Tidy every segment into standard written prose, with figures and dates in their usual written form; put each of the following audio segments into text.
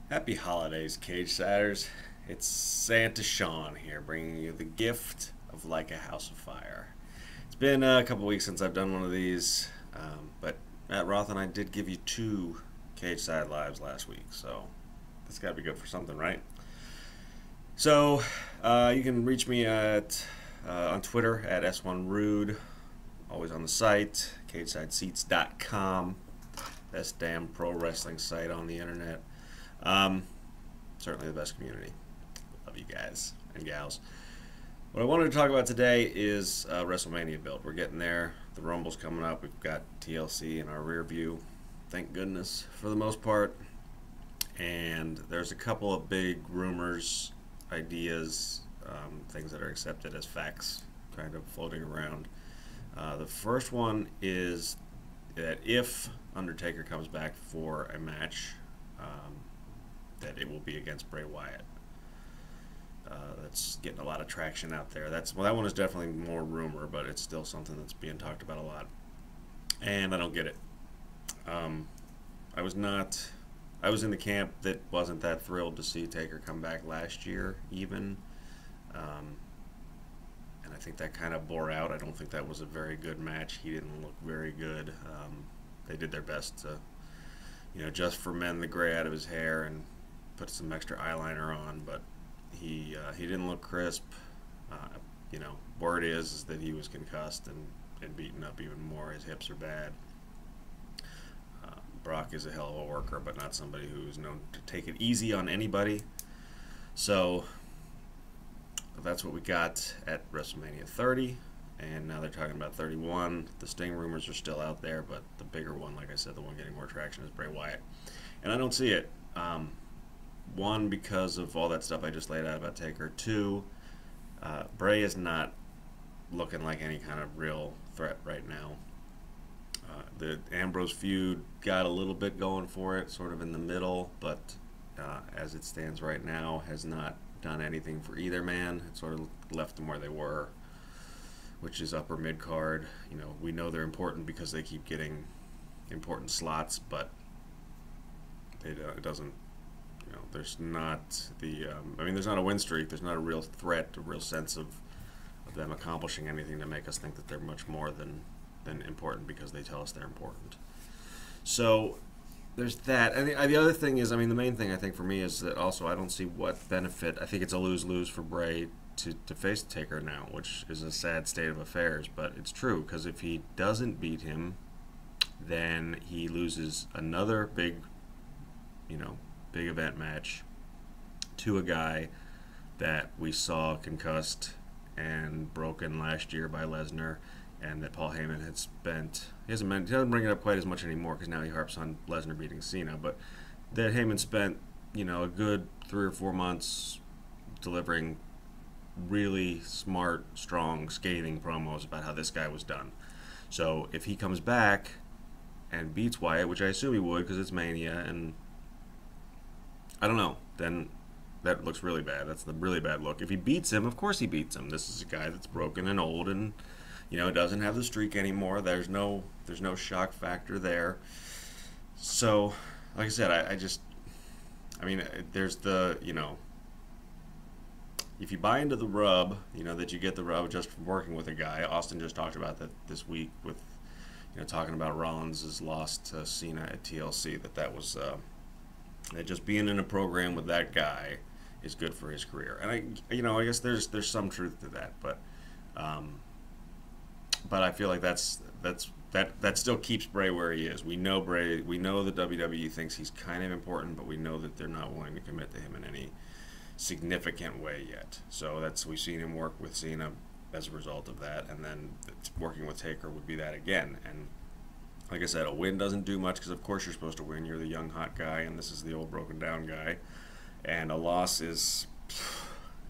Happy holidays, Cage Siders. It's Santa Sean here, bringing you the gift of like a House of Fire. It's been a couple weeks since I've done one of these, but Matt Roth and I did give you two Cage Side Lives last week, so that's got to be good for something, right? So you can reach me at on Twitter at S1Rude, always on the site, cagesideseats.com, best damn pro wrestling site on the internet. Certainly the best community. Love you guys and gals. What I wanted to talk about today is WrestleMania build. We're getting there. The Rumble's coming up. We've got TLC in our rear view, thank goodness, for the most part. And there's a couple of big rumors, ideas, things that are accepted as facts kind of floating around. The first one is that if Undertaker comes back for a match, that it will be against Bray Wyatt. That's getting a lot of traction out there. That one is definitely more rumor, but it's still something that's being talked about a lot. And I don't get it. I was in the camp that wasn't that thrilled to see Taker come back last year, even. And I think that kind of bore out. I don't think that was a very good match. He didn't look very good. They did their best to, just ferment the gray out of his hair and put some extra eyeliner on, but he didn't look crisp. Word is that he was concussed and beaten up even more. His hips are bad. Brock is a hell of a worker, but not somebody who's known to take it easy on anybody. So that's what we got at WrestleMania 30, and now they're talking about 31. The Sting rumors are still out there, but the bigger one, like I said, the one getting more traction is Bray Wyatt. And I don't see it. One, because of all that stuff I just laid out about Taker. Two, Bray is not looking like any kind of real threat right now. The Ambrose feud got a little bit going for it, sort of in the middle, but as it stands right now, has not done anything for either man. It sort of left them where they were, which is upper mid card. We know they're important because they keep getting important slots, but it doesn't. There's not there's not a win streak. There's not a real threat, a real sense of them accomplishing anything to make us think that they're much more than important because they tell us they're important. So there's that. And the other thing is, the main thing I think for me is that also I don't see what benefit. I think it's a lose-lose for Bray to face Taker now, which is a sad state of affairs, but it's true, because if he doesn't beat him, then he loses another big event match to a guy that we saw concussed and broken last year by Lesnar, and that Paul Heyman had spent. He doesn't bring it up quite as much anymore because now he harps on Lesnar beating Cena, but that Heyman spent a good 3 or 4 months delivering really smart, strong, scathing promos about how this guy was done. So if he comes back and beats Wyatt, which I assume he would because it's Mania, and I don't know, then that looks really bad. That's the really bad look. If he beats him, of course he beats him. This is a guy that's broken and old and doesn't have the streak anymore. There's no shock factor there. So, like I said, there's the, if you buy into the rub, that you get the rub just from working with a guy. Austin just talked about that this week with, talking about Rollins' loss to Cena at TLC, that was, that just being in a program with that guy is good for his career. And I guess there's some truth to that, but I feel like that still keeps Bray where he is. We know Bray. We know the WWE thinks he's kind of important, but we know that they're not willing to commit to him in any significant way yet. So we've seen him work with Cena as a result of that, and then working with Taker would be that again. And like I said, a win doesn't do much because of course you're supposed to win. You're the young hot guy, and this is the old broken down guy. And a loss is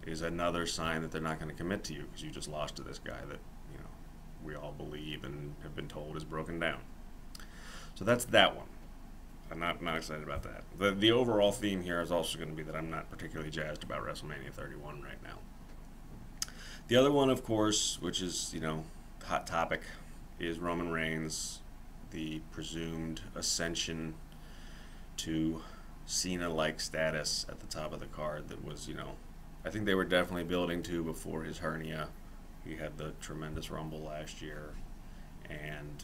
another sign that they're not going to commit to you because you just lost to this guy that we all believe and have been told is broken down. So that's that one. I'm not excited about that. The overall theme here is also going to be that I'm not particularly jazzed about WrestleMania 31 right now. The other one, of course, which is hot topic, is Roman Reigns, the presumed ascension to Cena-like status at the top of the card that was, I think they were definitely building to before his hernia. He had the tremendous Rumble last year, and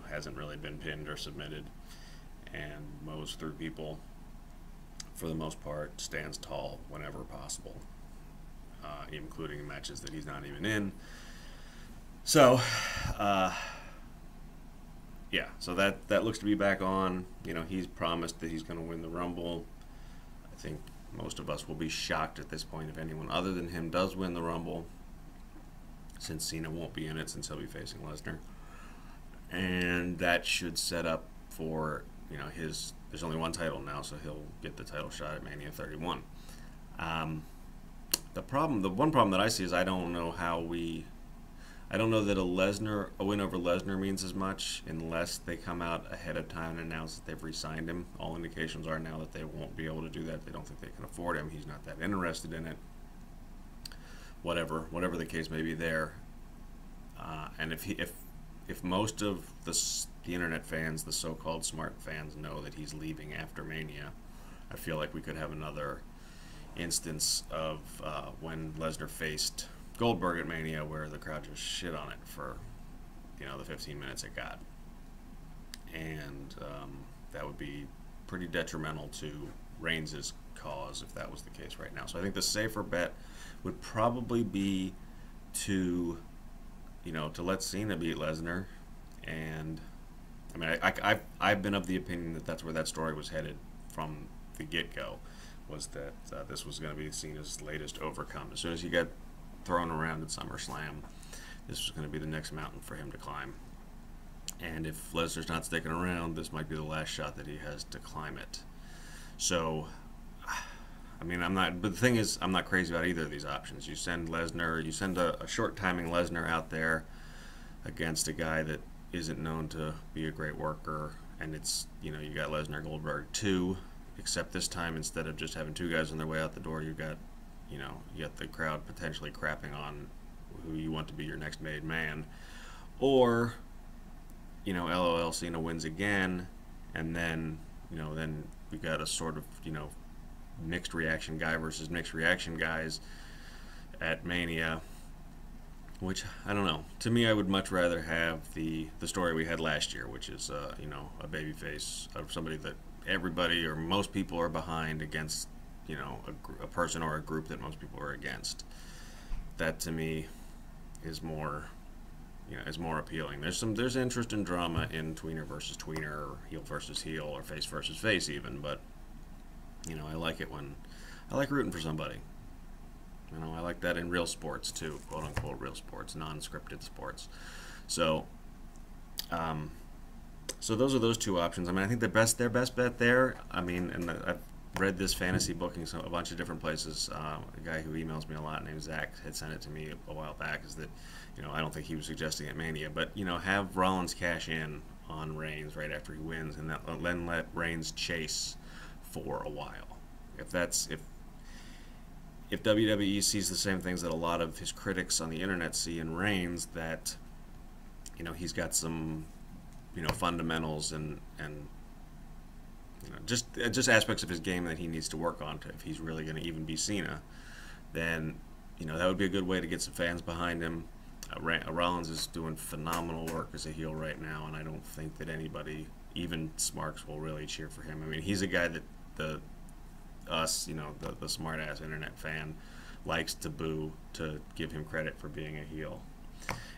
hasn't really been pinned or submitted, and mows through people for the most part, stands tall whenever possible, including matches that he's not even in. So, yeah, so that looks to be back on. He's promised that he's going to win the Rumble. I think most of us will be shocked at this point if anyone other than him does win the Rumble, since Cena won't be in it, since he'll be facing Lesnar. And that should set up for, there's only one title now, so he'll get the title shot at Mania 31. The one problem that I see is I don't know that a win over Lesnar means as much unless they come out ahead of time and announce that they've re-signed him. All indications are now that they won't be able to do that. They don't think they can afford him. He's not that interested in it. Whatever the case may be there. And if most of the internet fans, the so-called smart fans, know that he's leaving after Mania, I feel like we could have another instance of when Lesnar faced Goldberg at Mania, where the crowd just shit on it for the 15 minutes it got, and that would be pretty detrimental to Reigns' cause if that was the case right now. So I think the safer bet would probably be to let Cena beat Lesnar. And I mean, I've been of the opinion that that's where that story was headed from the get-go, was that this was going to be Cena's latest overcome. As soon as he got thrown around at SummerSlam, this was going to be the next mountain for him to climb. And if Lesnar's not sticking around, this might be the last shot that he has to climb it. So, I mean, but the thing is, I'm not crazy about either of these options. You send a short timing Lesnar out there against a guy that isn't known to be a great worker, and it's, you got Lesnar Goldberg 2, except this time instead of just having two guys on their way out the door, you got the crowd potentially crapping on who you want to be your next made man. Or, LOL, Cena wins again, and then we got a sort of, mixed reaction guy versus mixed reaction guys at Mania, which, I don't know. To me, I would much rather have the story we had last year, which is, a babyface of somebody that everybody or most people are behind against, a person or a group that most people are against. That, to me, is more appealing. There's interest in drama in tweener versus tweener, or heel versus heel, or face versus face even, but, I like it when, I like rooting for somebody. I like that in real sports too, quote unquote real sports, non-scripted sports. So, so those are those two options. I mean, I think their best bet there. I mean, and I've read this fantasy booking a bunch of different places. A guy who emails me a lot named Zach had sent it to me a while back. Is that, I don't think he was suggesting at Mania, but have Rollins cash in on Reigns right after he wins, and then let Reigns chase for a while. If WWE sees the same things that a lot of his critics on the internet see in Reigns, that he's got some fundamentals and just aspects of his game that he needs to work on if he's really going to even be Cena, then that would be a good way to get some fans behind him. Rollins is doing phenomenal work as a heel right now, and I don't think that anybody, even smarks, will really cheer for him. I mean, he's a guy that the smart-ass internet fan likes to boo to give him credit for being a heel.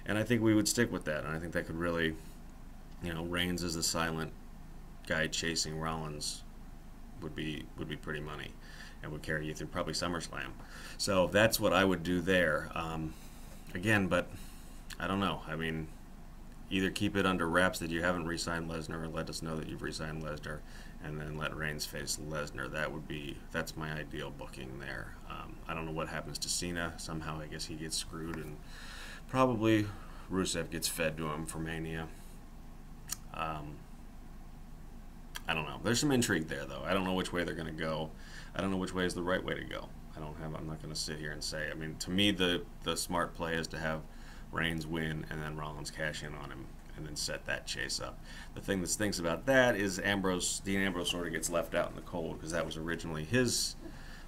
And I think we would stick with that, and I think that could really, Reigns as the silent guy chasing Rollins would be pretty money, and would carry you through probably SummerSlam. So that's what I would do there. Again, but I don't know. I mean, either keep it under wraps that you haven't re-signed Lesnar, or let us know that you've re-signed Lesnar, and then let Reigns face Lesnar. That's my ideal booking there. I don't know what happens to Cena. Somehow I guess he gets screwed, and probably Rusev gets fed to him for Mania. I don't know. There's some intrigue there, though. I don't know which way they're going to go. I don't know which way is the right way to go. I'm not going to sit here and say. I mean, to me, the smart play is to have Reigns win and then Rollins cash in on him and then set that chase up. The thing that stinks about that is Dean Ambrose sort of gets left out in the cold, because that was originally his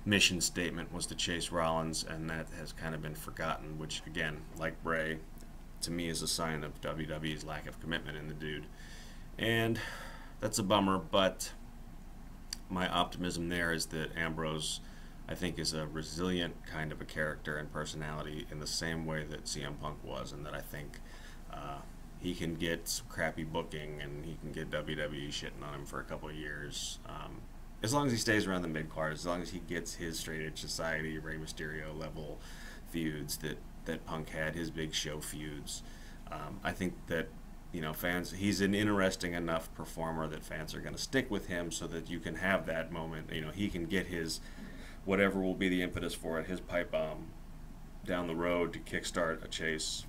mission statement, was to chase Rollins, and that has kind of been forgotten, which again, like Bray, to me is a sign of WWE's lack of commitment in the dude. And that's a bummer, but my optimism there is that Ambrose, I think, is a resilient kind of a character and personality in the same way that CM Punk was, and that I think he can get some crappy booking and he can get WWE shitting on him for a couple of years. As long as he stays around the mid-card, as long as he gets his straight-edge society, Rey Mysterio level feuds that Punk had, his big show feuds. I think that, fans, he's an interesting enough performer that fans are going to stick with him, so that you can have that moment. He can get his, whatever will be the impetus for it, his pipe bomb down the road to kickstart a chase,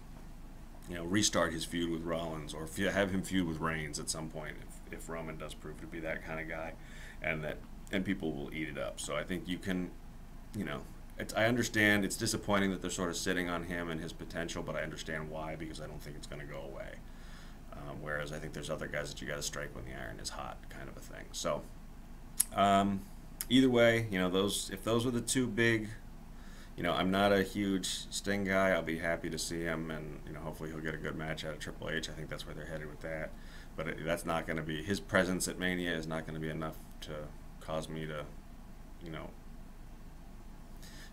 restart his feud with Rollins, or have him feud with Reigns at some point if Roman does prove to be that kind of guy, and people will eat it up. So I think you can, I understand it's disappointing that they're sort of sitting on him and his potential, but I understand why, because I don't think it's going to go away. Whereas I think there's other guys that you got to strike when the iron is hot, kind of a thing. So either way, if those were the two big, I'm not a huge Sting guy. I'll be happy to see him, and hopefully he'll get a good match out of Triple H. I think that's where they're headed with that. But that's not going to be, his presence at Mania is not going to be enough to cause me to,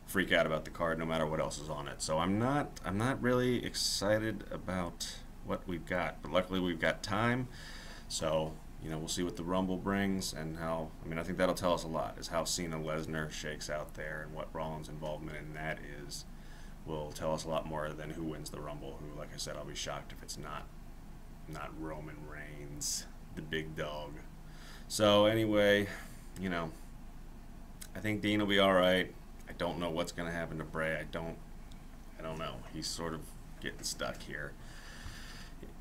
freak out about the card, no matter what else is on it. So I'm not really excited about what we've got. But luckily we've got time. So we'll see what the Rumble brings, and how. I think that'll tell us a lot, is how Cena Lesnar shakes out there, and what Rollins' involvement in that is. Will tell us a lot more than who wins the Rumble. Who, like I said, I'll be shocked if it's not Roman Reigns, the big dog. So anyway, I think Dean will be all right. I don't know what's going to happen to Bray. I don't know. He's sort of getting stuck here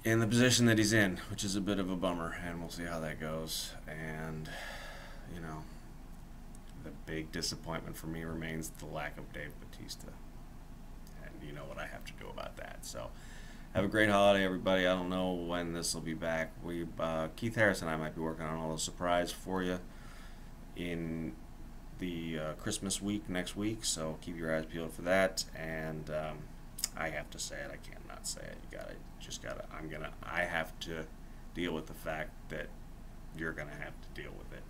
in the position that he's in, which is a bit of a bummer, and we'll see how that goes. And the big disappointment for me remains the lack of Dave Bautista, and you know what I have to do about that. So have a great holiday, everybody. I don't know when this will be back. Keith Harris and I might be working on a little surprise for you in the Christmas week next week, so keep your eyes peeled for that. And I have to say it. I can't not say it. I have to deal with the fact that you're gonna have to deal with it.